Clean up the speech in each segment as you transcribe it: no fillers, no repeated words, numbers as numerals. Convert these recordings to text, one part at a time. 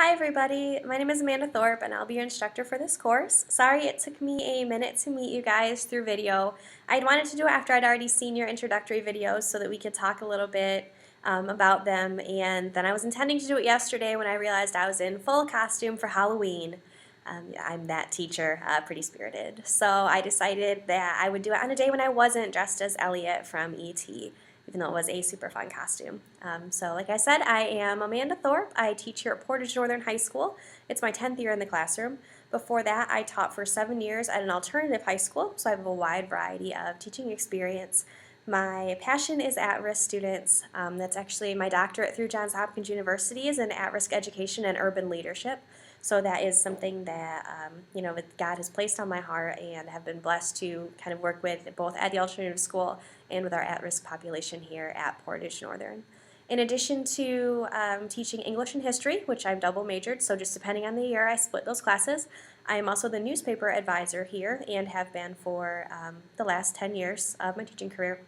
Hi everybody, my name is Amanda Thorpe and I'll be your instructor for this course. Sorry it took me a minute to meet you guys through video. I'd wanted to do it after I'd already seen your introductory videos so that we could talk a little bit about them, and then I was intending to do it yesterday when I realized I was in full costume for Halloween. I'm that teacher, pretty spirited. So I decided that I would do it on a day when I wasn't dressed as Elliot from E.T., even though it was a super fun costume. So like I said, I am Amanda Thorpe. I teach here at Portage Northern High School. It's my 10th year in the classroom. Before that, I taught for 7 years at an alternative high school, so I have a wide variety of teaching experience. My passion is at-risk students. That's actually my doctorate through Johns Hopkins University is in at-risk education and urban leadership. So that is something that God has placed on my heart, and have been blessed to kind of work with both at the alternative school and with our at-risk population here at Portage Northern. In addition to teaching English and history, which I'm double majored, so just depending on the year I split those classes, I am also the newspaper advisor here and have been for the last 10 years of my teaching career.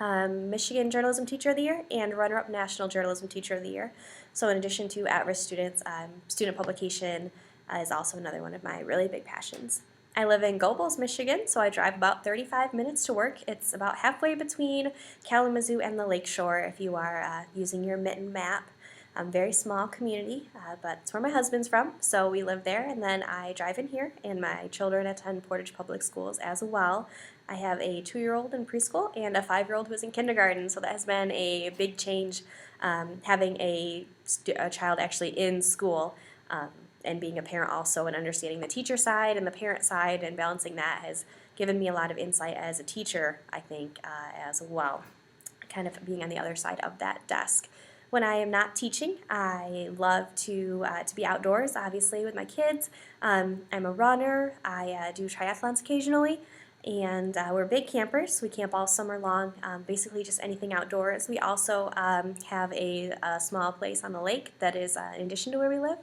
Michigan Journalism Teacher of the Year and runner-up National Journalism Teacher of the Year. So in addition to at-risk students, student publication is also another one of my really big passions. I live in Gobles, Michigan, so I drive about 35 minutes to work. It's about halfway between Kalamazoo and the lakeshore if you are using your Mitten map. Very small community, but it's where my husband's from, so we live there, and then I drive in here, and my children attend Portage Public Schools as well. I have a 2-year-old in preschool and a 5-year-old who's in kindergarten, so that has been a big change, having a child actually in school, and being a parent also, and understanding the teacher side and the parent side, and balancing that has given me a lot of insight as a teacher, I think, as well, kind of being on the other side of that desk. When I am not teaching, I love to be outdoors, obviously, with my kids. I'm a runner. I do triathlons occasionally, and we're big campers. We camp all summer long, basically just anything outdoors. We also have a small place on the lake that is in addition to where we live,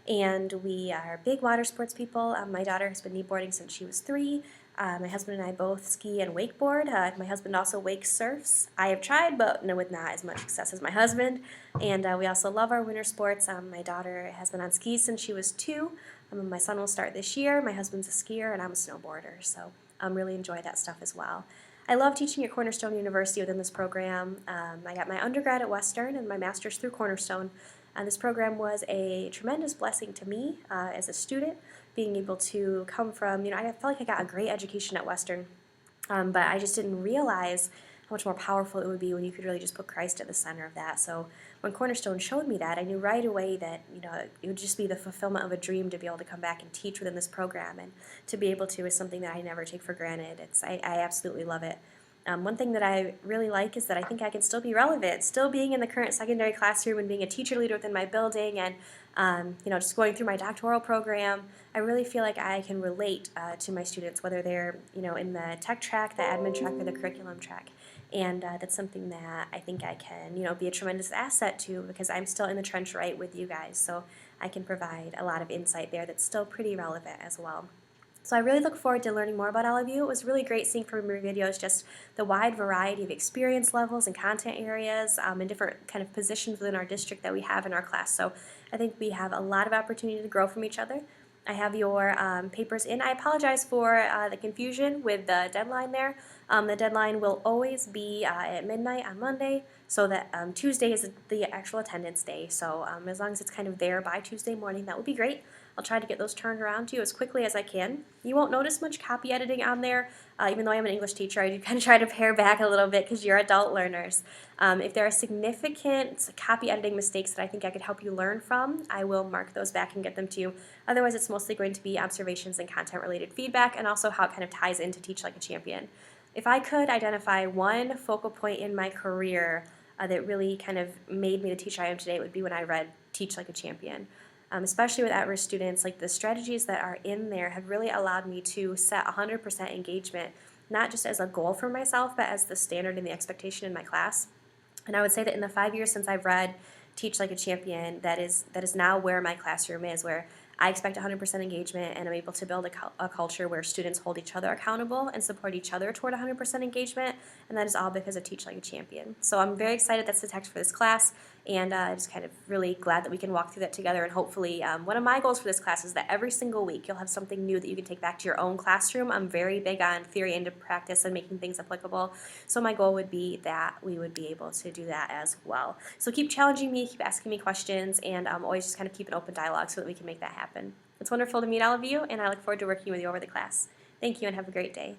and we are big water sports people. My daughter has been kneeboarding since she was 3. My husband and I both ski and wakeboard. My husband also wake surfs. I have tried, but with not as much success as my husband. And we also love our winter sports. My daughter has been on skis since she was 2. My son will start this year. My husband's a skier, and I'm a snowboarder, so really enjoy that stuff as well. I love teaching at Cornerstone University within this program. I got my undergrad at Western and my master's through Cornerstone. This program was a tremendous blessing to me as a student, being able to come from, I felt like I got a great education at Western, but I just didn't realize how much more powerful it would be when you could really just put Christ at the center of that. So when Cornerstone showed me that, I knew right away that it would just be the fulfillment of a dream to be able to come back and teach within this program, and to be able to is something that I never take for granted. I absolutely love it. One thing that I really like is that I think I can still be relevant, still being in the current secondary classroom and being a teacher leader within my building, and just going through my doctoral program. I really feel like I can relate to my students, whether they're in the tech track, the admin track, or the curriculum track. And that's something that I think I can be a tremendous asset to, because I'm still in the trench right with you guys. So I can provide a lot of insight there that's still pretty relevant as well. So I really look forward to learning more about all of you. It was really great seeing from your videos just the wide variety of experience levels and content areas and different kind of positions within our district that we have in our class. So I think we have a lot of opportunity to grow from each other. I have your papers in. I apologize for the confusion with the deadline there. The deadline will always be at midnight on Monday, so that Tuesday is the actual attendance day. So as long as it's kind of there by Tuesday morning, that would be great. I'll try to get those turned around to you as quickly as I can. You won't notice much copy editing on there. Even though I'm an English teacher, I do kind of try to pare back a little bit because you're adult learners. If there are significant copy editing mistakes that I think I could help you learn from, I will mark those back and get them to you. Otherwise, it's mostly going to be observations and content-related feedback, and also how it kind of ties into Teach Like a Champion. If I could identify one focal point in my career that really kind of made me the teacher I am today, it would be when I read Teach Like a Champion. Especially with at-risk students, like the strategies that are in there have really allowed me to set 100% engagement, not just as a goal for myself, but as the standard and the expectation in my class. And I would say that in the 5 years since I've read Teach Like a Champion, that is now where my classroom is, where I expect 100% engagement, and I'm able to build a culture where students hold each other accountable and support each other toward 100% engagement, and that is all because of Teach Like a Champion. So I'm very excited that's the text for this class, And just kind of really glad that we can walk through that together. And hopefully, one of my goals for this class is that every single week you'll have something new that you can take back to your own classroom. I'm very big on theory into practice and making things applicable. So my goal would be that we would be able to do that as well. So keep challenging me, keep asking me questions, and always just kind of keep an open dialogue so that we can make that happen. It's wonderful to meet all of you, and I look forward to working with you over the class. Thank you and have a great day.